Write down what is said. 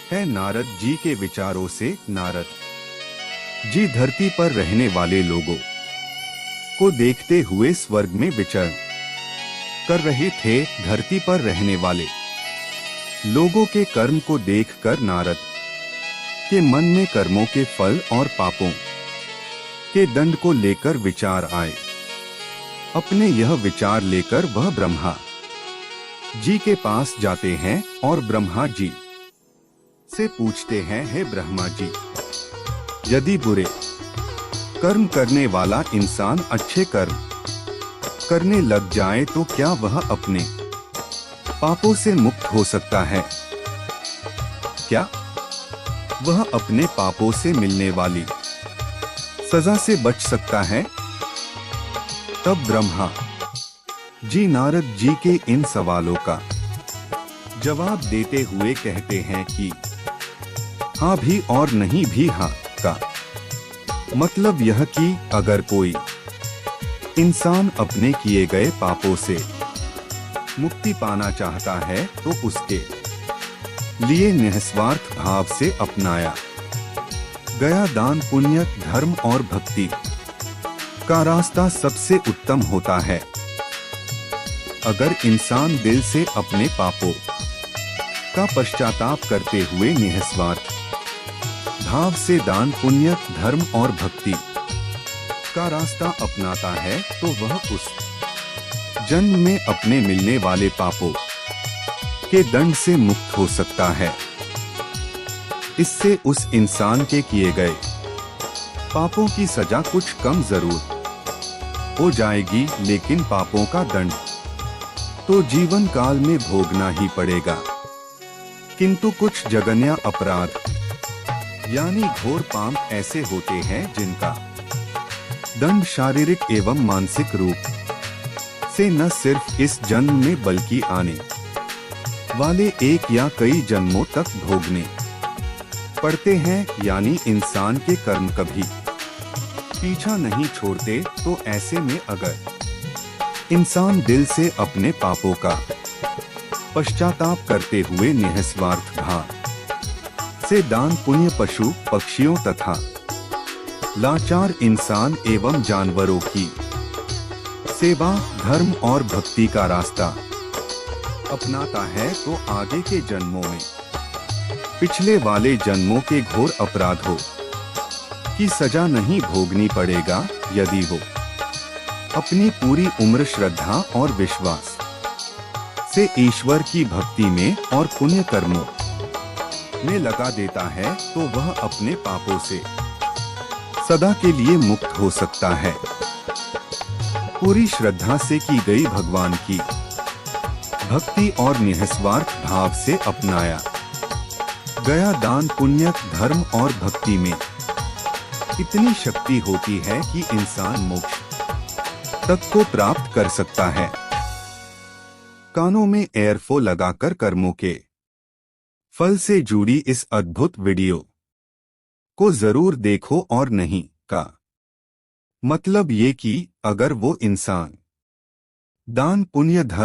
है नारद जी के विचारों से। नारद जी धरती पर रहने वाले लोगों को देखते हुए स्वर्ग में विचरण कर रहे थे। धरती पर रहने वाले लोगों के कर्म को देखकर नारद के मन में कर्मों के फल और पापों के दंड को लेकर विचार आए। अपने यह विचार लेकर वह ब्रह्मा जी के पास जाते हैं और ब्रह्मा जी से पूछते हैं, हे ब्रह्मा जी, यदि बुरे कर्म करने वाला इंसान अच्छे कर्म करने लग जाए तो क्या वह अपने पापों से मुक्त हो सकता है? क्या वह अपने पापों से मिलने वाली सजा से बच सकता है? तब ब्रह्मा जी नारद जी के इन सवालों का जवाब देते हुए कहते हैं कि हाँ भी और नहीं भी हाँ का मतलब यह कि अगर कोई इंसान अपने किए गए पापों से मुक्ति पाना चाहता है तो उसके लिए निस्वार्थ भाव से अपनाया गया दान, पुण्य, धर्म और भक्ति का रास्ता सबसे उत्तम होता है। अगर इंसान दिल से अपने पापों का पश्चाताप करते हुए निस्वार्थ भाव से दान, पुण्य, धर्म और भक्ति का रास्ता अपनाता है तो वह उस जन्म में अपने मिलने वाले पापों के दंड से मुक्त हो सकता है। इससे उस इंसान के किए गए पापों की सजा कुछ कम जरूर हो जाएगी, लेकिन पापों का दंड तो जीवन काल में भोगना ही पड़ेगा। किंतु कुछ जघन्य अपराध यानी घोर पाप ऐसे होते हैं जिनका दंड शारीरिक एवं मानसिक रूप से न सिर्फ इस जन्म में बल्कि आने वाले एक या कई जन्मों तक भोगने पड़ते हैं। यानी इंसान के कर्म कभी पीछा नहीं छोड़ते। तो ऐसे में अगर इंसान दिल से अपने पापों का पश्चाताप करते हुए निस्वार्थ भाव से दान, पुण्य, पशु पक्षियों तथा लाचार इंसान एवं जानवरों की सेवा, धर्म और भक्ति का रास्ता अपनाता है तो आगे के जन्मों में पिछले वाले जन्मों के घोर अपराधों की सजा नहीं भोगनी पड़ेगा। यदि वो अपनी पूरी उम्र श्रद्धा और विश्वास से ईश्वर की भक्ति में और पुण्य कर्मों में लगा देता है तो वह अपने पापों से सदा के लिए मुक्त हो सकता है। पूरी श्रद्धा से की गई भगवान की भक्ति और निस्वार्थ भाव से अपनाया गया दान, पुण्य, धर्म और भक्ति में इतनी शक्ति होती है कि इंसान मोक्ष तक को प्राप्त कर सकता है। कानों में एयरफो लगाकर कर्मों के फल से जुड़ी इस अद्भुत वीडियो को जरूर देखो। और नहीं का मतलब ये कि अगर वो इंसान दान, पुण्य, धर्म